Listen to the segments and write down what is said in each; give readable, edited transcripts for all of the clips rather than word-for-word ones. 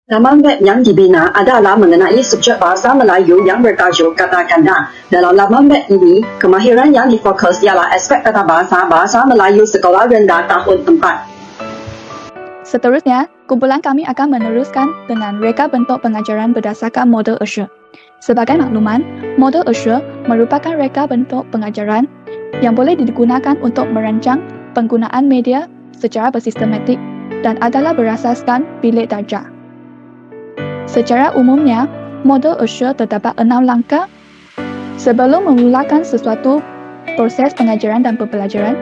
Laman web yang dibina adalah mengenai subjek bahasa Melayu yang bertajuk kata ganda. Dalam laman web ini, kemahiran yang difokus ialah aspek tata bahasa Melayu sekolah rendah tahun 4. Seterusnya, kumpulan kami akan meneruskan dengan reka bentuk pengajaran berdasarkan model Escher. Sebagai makluman, model Escher merupakan reka bentuk pengajaran yang boleh digunakan untuk merancang penggunaan media secara bersistematik dan adalah berasaskan bilik darjah. Secara umumnya, model Escher terdapat 6 langkah. Sebelum memulakan sesuatu proses pengajaran dan pembelajaran,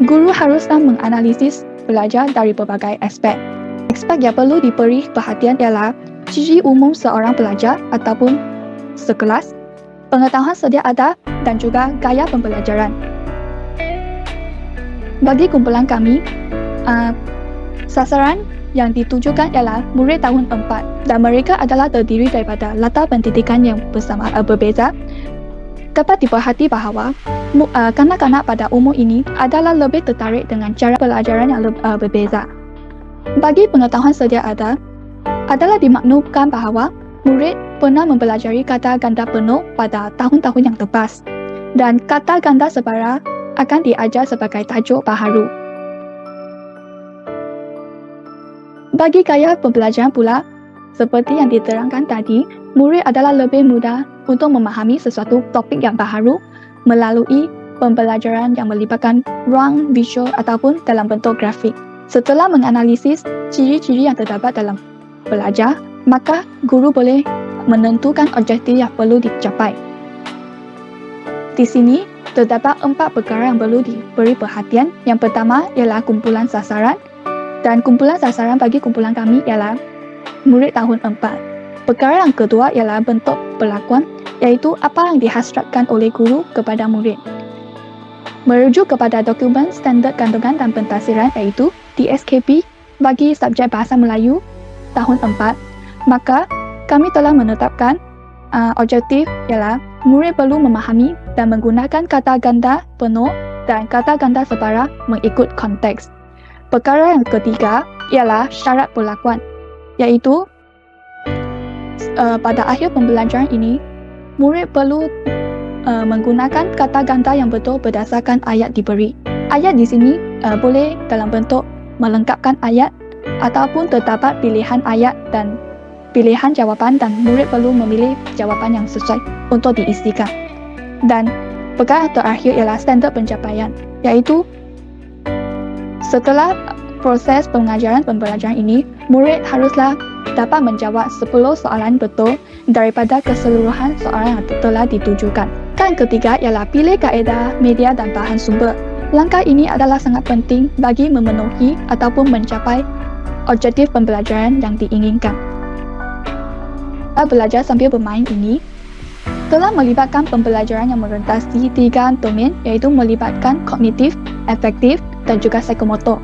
guru haruslah menganalisis belajar dari berbagai aspek. Aspek yang perlu diberi perhatian ialah ciri umum seorang pelajar ataupun sekelas, pengetahuan sedia ada dan juga gaya pembelajaran. Bagi kumpulan kami, sasaran yang ditujukan ialah murid tahun 4 dan mereka adalah terdiri daripada latar pendidikan yang berbeza. Dapat diperhati bahawa kanak-kanak pada umur ini adalah lebih tertarik dengan cara pelajaran yang berbeza. Bagi pengetahuan sedia ada, adalah dimaklumkan bahawa murid pernah mempelajari kata ganda penuh pada tahun-tahun yang lepas dan kata ganda sebara akan diajar sebagai tajuk baharu. Bagi gaya pembelajaran pula, seperti yang diterangkan tadi, murid adalah lebih mudah untuk memahami sesuatu topik yang baharu melalui pembelajaran yang melibatkan ruang visual ataupun dalam bentuk grafik. Setelah menganalisis ciri-ciri yang terdapat dalam belajar, maka guru boleh menentukan objektif yang perlu dicapai. Di sini, terdapat 4 perkara yang perlu diberi perhatian. Yang pertama ialah kumpulan sasaran. Dan kumpulan sasaran bagi kumpulan kami ialah murid tahun 4. Perkara yang kedua ialah bentuk perlakuan, iaitu apa yang dihasratkan oleh guru kepada murid. Merujuk kepada dokumen standard kandungan dan pentafsiran iaitu DSKP bagi subjek bahasa Melayu tahun 4, maka kami telah menetapkan objektif ialah murid perlu memahami dan menggunakan kata ganda penuh dan kata ganda sebara mengikut konteks. Perkara yang ketiga ialah syarat perlakuan, iaitu pada akhir pembelajaran ini, murid perlu menggunakan kata ganda yang betul berdasarkan ayat diberi. Ayat di sini boleh dalam bentuk melengkapkan ayat ataupun terdapat pilihan ayat dan pilihan jawapan dan murid perlu memilih jawapan yang sesuai untuk diisikan. Dan perkara terakhir ialah standard pencapaian, iaitu setelah proses pengajaran pembelajaran ini, murid haruslah dapat menjawab 10 soalan betul daripada keseluruhan soalan yang telah ditujukan. Yang ketiga ialah pilih kaedah, media dan bahan sumber. Langkah ini adalah sangat penting bagi memenuhi ataupun mencapai objektif pembelajaran yang diinginkan. Belajar sambil bermain ini telah melibatkan pembelajaran yang merentasi 3 domain, iaitu melibatkan kognitif, afektif dan juga psikomotor.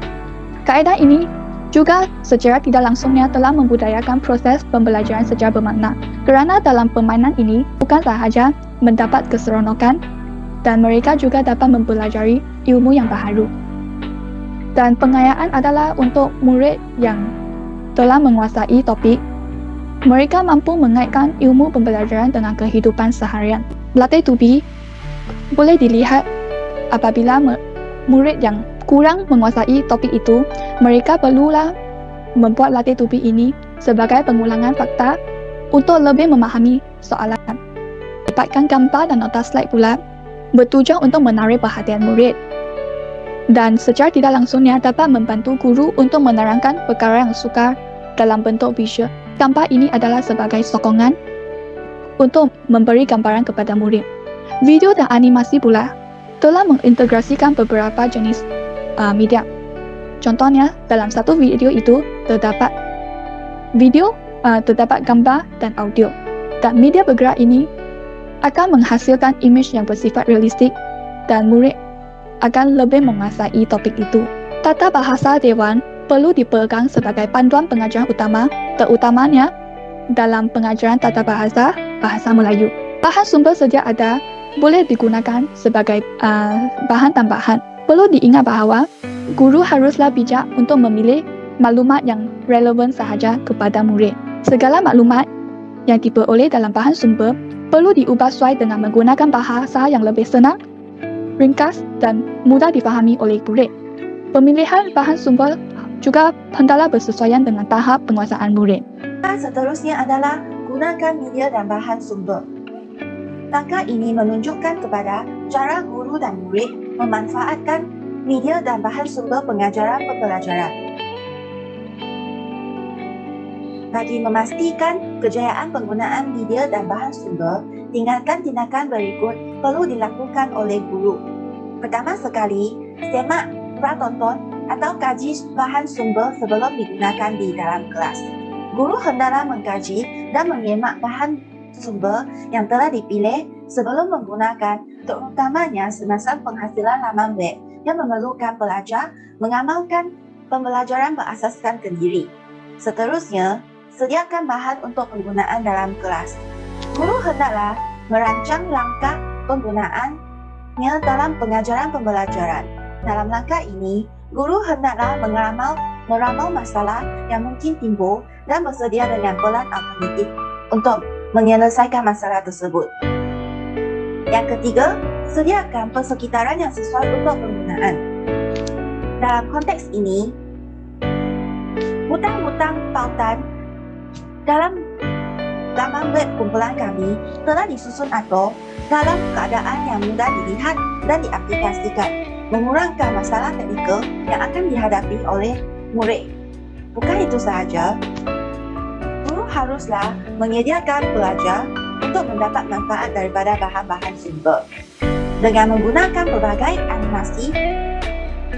Kaedah ini juga secara tidak langsungnya telah membudayakan proses pembelajaran secara bermakna, kerana dalam permainan ini bukan sahaja mendapat keseronokan dan mereka juga dapat mempelajari ilmu yang baharu. Dan pengayaan adalah untuk murid yang telah menguasai topik. Mereka mampu mengaitkan ilmu pembelajaran dengan kehidupan seharian. Latih tubi boleh dilihat apabila murid yang kurang menguasai topik itu, mereka perlulah membuat latih tubi ini sebagai pengulangan fakta untuk lebih memahami soalan. Dapatkan gambar dan nota slide pula bertujuan untuk menarik perhatian murid. Dan secara tidak langsungnya dapat membantu guru untuk menerangkan perkara yang sukar dalam bentuk visual. Gambar ini adalah sebagai sokongan untuk memberi gambaran kepada murid. Video dan animasi pula telah mengintegrasikan beberapa jenis media. Contohnya, dalam satu video itu terdapat video, terdapat gambar dan audio. Dan media bergerak ini akan menghasilkan imej yang bersifat realistik dan murid akan lebih menguasai topik itu. Tata bahasa dewan perlu dipegang sebagai panduan pengajaran utama, terutamanya dalam pengajaran tata bahasa Melayu. Bahan sumber sedia ada boleh digunakan sebagai bahan tambahan. Perlu diingat bahawa guru haruslah bijak untuk memilih maklumat yang relevan sahaja kepada murid. Segala maklumat yang diperoleh dalam bahan sumber perlu diubah sesuai dengan menggunakan bahasa yang lebih senang, ringkas dan mudah difahami oleh murid. Pemilihan bahan sumber juga hendaklah bersesuaian dengan tahap penguasaan murid. Seterusnya adalah gunakan media dan bahan sumber. Langkah ini menunjukkan kepada cara guru dan murid memanfaatkan media dan bahan sumber pengajaran pembelajaran. Bagi memastikan kejayaan penggunaan media dan bahan sumber, tindakan-tindakan berikut perlu dilakukan oleh guru. Pertama sekali, semak, pratonton atau kaji bahan sumber sebelum digunakan di dalam kelas. Guru hendaklah mengkaji dan menyemak bahan sumber yang telah dipilih sebelum menggunakan, terutamanya semasa penghasilan laman web yang memerlukan pelajar mengamalkan pembelajaran berasaskan kendiri. Seterusnya, sediakan bahan untuk penggunaan dalam kelas. Guru hendaklah merancang langkah penggunaannya dalam pengajaran pembelajaran. Dalam langkah ini, guru hendaklah meramal masalah yang mungkin timbul dan bersedia dengan pelan alternatif untuk menyelesaikan masalah tersebut. Yang ketiga, sediakan persekitaran yang sesuai untuk penggunaan. Dalam konteks ini, hutang-hutang pautan dalam laman web kumpulan kami telah disusun atau dalam keadaan yang mudah dilihat dan diaplikasikan, mengurangkan masalah teknikal yang akan dihadapi oleh murid. Bukan itu sahaja, guru haruslah menyediakan pelajar untuk mendapat manfaat daripada bahan-bahan sumber. Dengan menggunakan berbagai animasi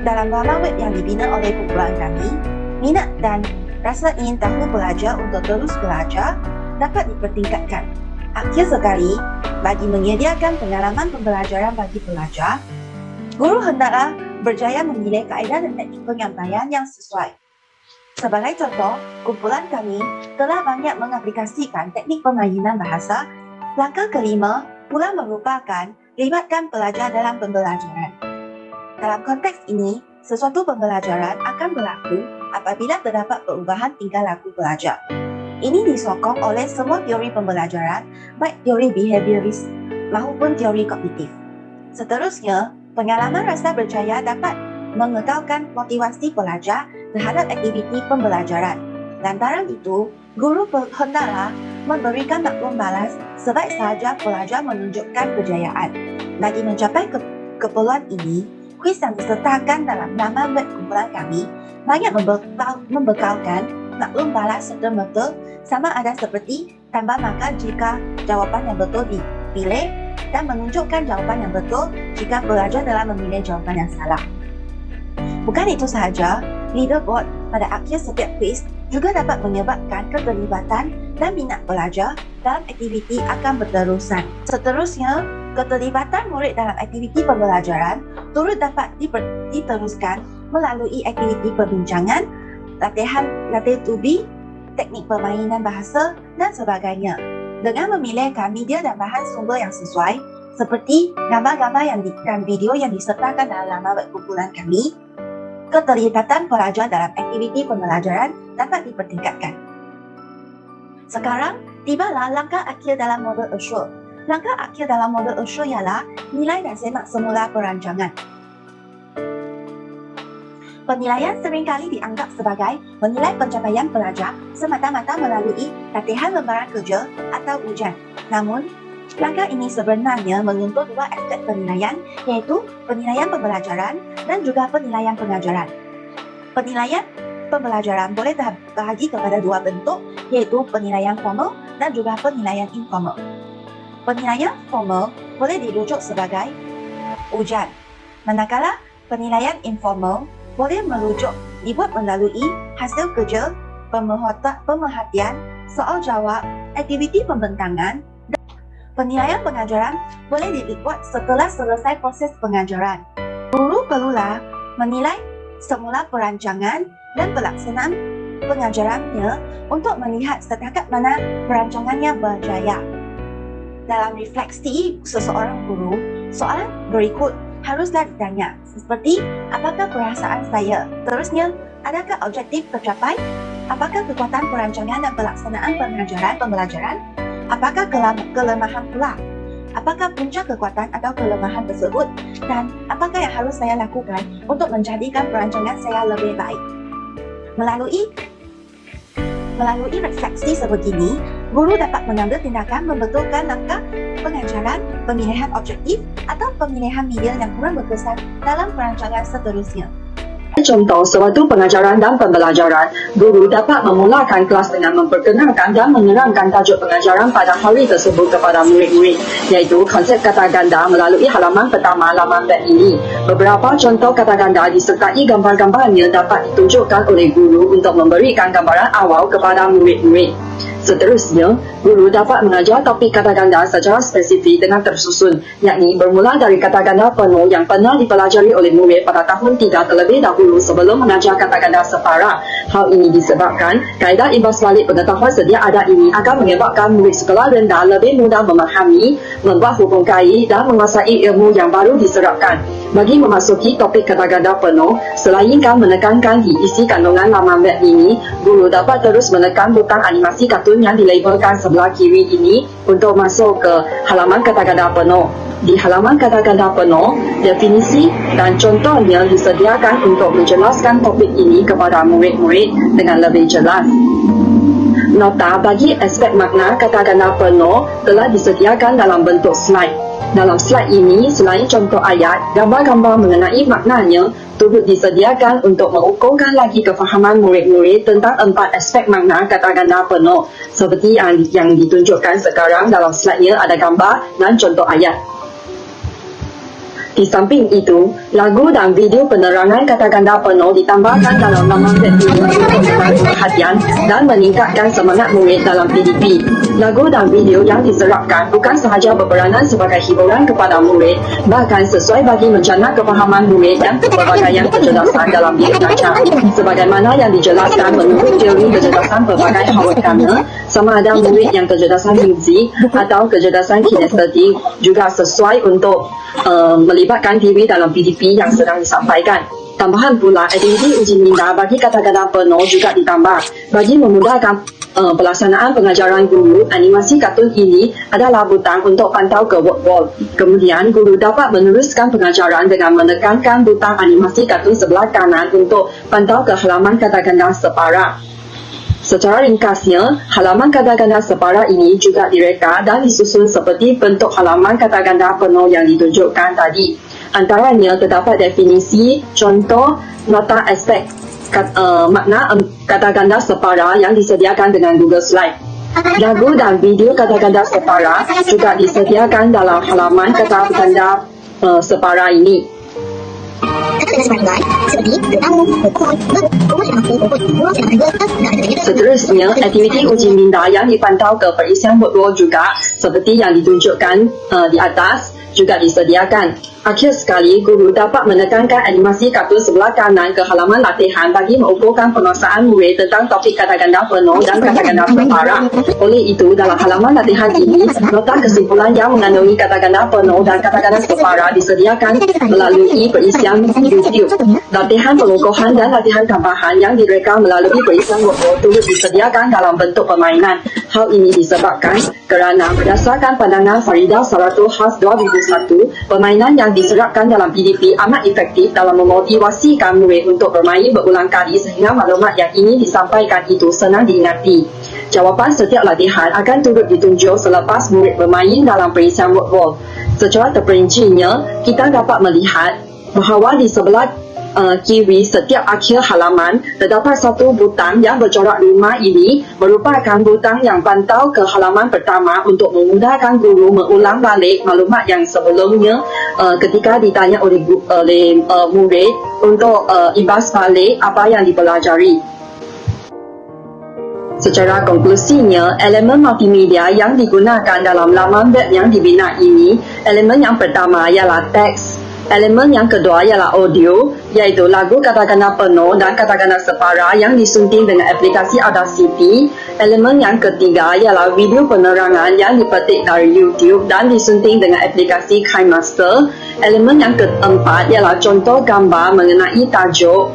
dalam laman web yang dibina oleh kumpulan kami, minat dan rasa ingin tahu pelajar untuk terus belajar dapat dipertingkatkan. Akhir sekali, bagi menyediakan pengalaman pembelajaran bagi pelajar, guru hendaklah berjaya memilih kaedah dan teknik penyampaian yang sesuai. Sebagai contoh, kumpulan kami telah banyak mengaplikasikan teknik permainan bahasa. Langkah kelima pula merupakan libatkan pelajar dalam pembelajaran. Dalam konteks ini, sesuatu pembelajaran akan berlaku apabila terdapat perubahan tingkah laku pelajar. Ini disokong oleh semua teori pembelajaran, baik teori behavioris maupun teori kognitif. Seterusnya, pengalaman rasa berjaya dapat mengekalkan motivasi pelajar terhadap aktiviti pembelajaran. Lantaran itu, guru hendaklah memberikan maklum balas sebaik sahaja pelajar menunjukkan kejayaan. Bagi mencapai keperluan ini, kuis yang disertakan dalam laman web kumpulan kami banyak membekalkan maklum balas serta-merta sama ada seperti tambah markah jika jawapan yang betul dipilih dan menunjukkan jawapan yang betul jika pelajar telah memilih jawapan yang salah. Bukan itu sahaja, leaderboard pada akhir setiap kuis juga dapat menyebabkan keterlibatan dan minat pelajar dalam aktiviti akan berterusan. Seterusnya, keterlibatan murid dalam aktiviti pembelajaran turut dapat diteruskan melalui aktiviti perbincangan, latihan tubi, teknik permainan bahasa dan sebagainya. Dengan memilihkan media dan bahan sumber yang sesuai, seperti gambar-gambar dan video yang disertakan dalam laman web kumpulan kami, keterlibatan pelajar dalam aktiviti pembelajaran dapat dipertingkatkan. Sekarang, tibalah langkah akhir dalam model Assure. Langkah akhir dalam model Assure ialah nilai dan semak semula perancangan. Penilaian seringkali dianggap sebagai menilai pencapaian pelajar semata-mata melalui latihan lembaran kerja atau ujian. Namun, langkah ini sebenarnya menyentuh dua aspek penilaian, iaitu penilaian pembelajaran dan juga penilaian pengajaran. Penilaian pembelajaran boleh terbahagi kepada dua bentuk, iaitu penilaian formal dan juga penilaian informal. Penilaian formal boleh dirujuk sebagai ujian, manakala penilaian informal boleh dibuat melalui hasil kerja, pemerhatian, soal jawab, aktiviti pembentangan. Penilaian pengajaran boleh dibuat setelah selesai proses pengajaran. Guru perlulah menilai semula perancangan dan pelaksanaan pengajarannya untuk melihat setakat mana perancangannya berjaya. Dalam refleksi seseorang guru, soalan berikut haruslah ditanya, seperti apakah perasaan saya? Terusnya, adakah objektif tercapai? Apakah kekuatan perancangan dan pelaksanaan pembelajaran? Apakah kelemahan pula? Apakah puncak kekuatan atau kelemahan tersebut? Dan apakah yang harus saya lakukan untuk menjadikan perancangan saya lebih baik? Melalui refleksi sebegini, guru dapat mengambil tindakan membetulkan langkah pengajaran, pemilihan objektif, atau pemilihan media yang kurang berkesan dalam perancangan seterusnya. Contoh, sewaktu pengajaran dan pembelajaran, guru dapat memulakan kelas dengan memperkenalkan dan menerangkan tajuk pengajaran pada hari tersebut kepada murid-murid, iaitu konsep kata ganda melalui halaman pertama laman web ini. Beberapa contoh kata ganda disertai gambar-gambarnya dapat ditunjukkan oleh guru untuk memberikan gambaran awal kepada murid-murid. Seterusnya, guru dapat mengajar topik kata ganda secara spesifik dengan tersusun, yakni bermula dari kata ganda penuh yang pernah dipelajari oleh murid pada tahun 3 terlebih dahulu sebelum mengajar kata ganda separa. Hal ini disebabkan kaedah imbas balik pengetahuan sedia ada ini akan menyebabkan murid sekolah rendah lebih mudah memahami, membuat hubung kait dan menguasai ilmu yang baru diserapkan. Bagi memasuki topik kata ganda penuh, selainkan menekankan di isi kandungan laman web ini, guru dapat terus menekan butang animasi kartun yang dilabelkan sebelah kiri ini untuk masuk ke halaman kata ganda penuh. Di halaman kata ganda penuh, definisi dan contohnya disediakan untuk menjelaskan topik ini kepada murid-murid dengan lebih jelas. Nota bagi aspek makna kata ganda penuh telah disediakan dalam bentuk slide. Dalam slide ini, selain contoh ayat, gambar-gambar mengenai maknanya turut disediakan untuk mengukuhkan lagi kefahaman murid-murid tentang 4 aspek makna kata ganda penuh. Seperti yang ditunjukkan sekarang dalam slide-nya ada gambar dan contoh ayat. Di samping itu, lagu dan video penerangan kata ganda penuh ditambahkan dalam laman web ini untuk menarik perhatian dan meningkatkan semangat murid dalam PDP. Lagu dan video yang diserapkan bukan sahaja berperanan sebagai hiburan kepada murid, bahkan sesuai bagi menjana kefahaman murid dan pelbagaian kecerdasan dalam diri belajar. Sebagaimana yang dijelaskan menurut teori kecerdasan pelbagai Howard-Gardner, sama ada murid yang kecerdasan lingzi atau kecerdasan kinestetik juga sesuai untuk melibatkan diri dalam PDP yang sedang disampaikan. Tambahan pula, aktiviti uji minda bagi kata ganda penuh juga ditambah. Bagi memudahkan pelaksanaan pengajaran guru, animasi kartun ini adalah butang untuk pantau ke word wall. Kemudian, guru dapat meneruskan pengajaran dengan menekankan butang animasi kartun sebelah kanan untuk pantau ke halaman kata ganda separa. Secara ringkasnya, halaman kata ganda separa ini juga direka dan disusun seperti bentuk halaman kata ganda penuh yang ditunjukkan tadi. Antaranya terdapat definisi, contoh, nota aspek makna kata ganda separa yang disediakan dengan Google Slide. Lagu dan video kata ganda separa juga disediakan dalam halaman kata ganda separa ini. Seterusnya, aktiviti uji minda yang dipantau ke perisian word wall juga seperti yang ditunjukkan di atas juga disediakan. Akhir sekali, guru dapat menekankan animasi kartun sebelah kanan ke halaman latihan bagi mengukuhkan penguasaan murid tentang topik kata ganda penuh dan kata ganda separa. Oleh itu, dalam halaman latihan ini, nota kesimpulan yang mengandungi kata ganda penuh dan kata ganda separa disediakan melalui perisian YouTube. Latihan pengukuhan dan latihan tambahan yang direka melalui perisian word wall turut disediakan dalam bentuk permainan. Hal ini disebabkan kerana berdasarkan pandangan Faridah Saratul Khas 2001, permainan yang diserapkan dalam PDP amat efektif dalam memotivasikan murid untuk bermain berulang kali sehingga maklumat yang ingin disampaikan itu senang diingati. Jawapan setiap latihan akan turut ditunjuk selepas murid bermain dalam perisian word wall. Secara terperincinya, kita dapat melihat bahawa di sebelah kiri setiap akhir halaman terdapat satu butang yang bercorak rumah. Ini merupakan butang yang pantau ke halaman pertama untuk memudahkan guru mengulang balik maklumat yang sebelumnya ketika ditanya oleh murid untuk imbas balik apa yang dipelajari. Secara konklusinya, elemen multimedia yang digunakan dalam laman web yang dibina ini, elemen yang pertama ialah teks. Elemen yang kedua ialah audio, iaitu lagu kata ganda penuh dan kata ganda separa yang disunting dengan aplikasi Audacity. Elemen yang ketiga ialah video penerangan yang dipetik dari YouTube dan disunting dengan aplikasi KineMaster. Elemen yang keempat ialah contoh gambar mengenai tajuk.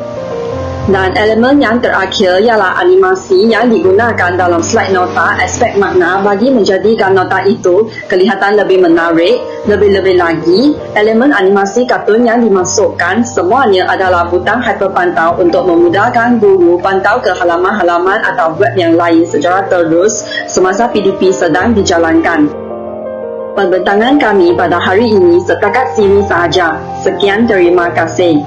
Dan elemen yang terakhir ialah animasi yang digunakan dalam slide nota aspek makna bagi menjadikan nota itu kelihatan lebih menarik. Lebih-lebih lagi, elemen animasi kartun yang dimasukkan semuanya adalah butang hyperpantau untuk memudahkan guru pantau ke halaman-halaman atau web yang lain secara terus semasa PDP sedang dijalankan. Pembentangan kami pada hari ini setakat sini sahaja. Sekian, terima kasih.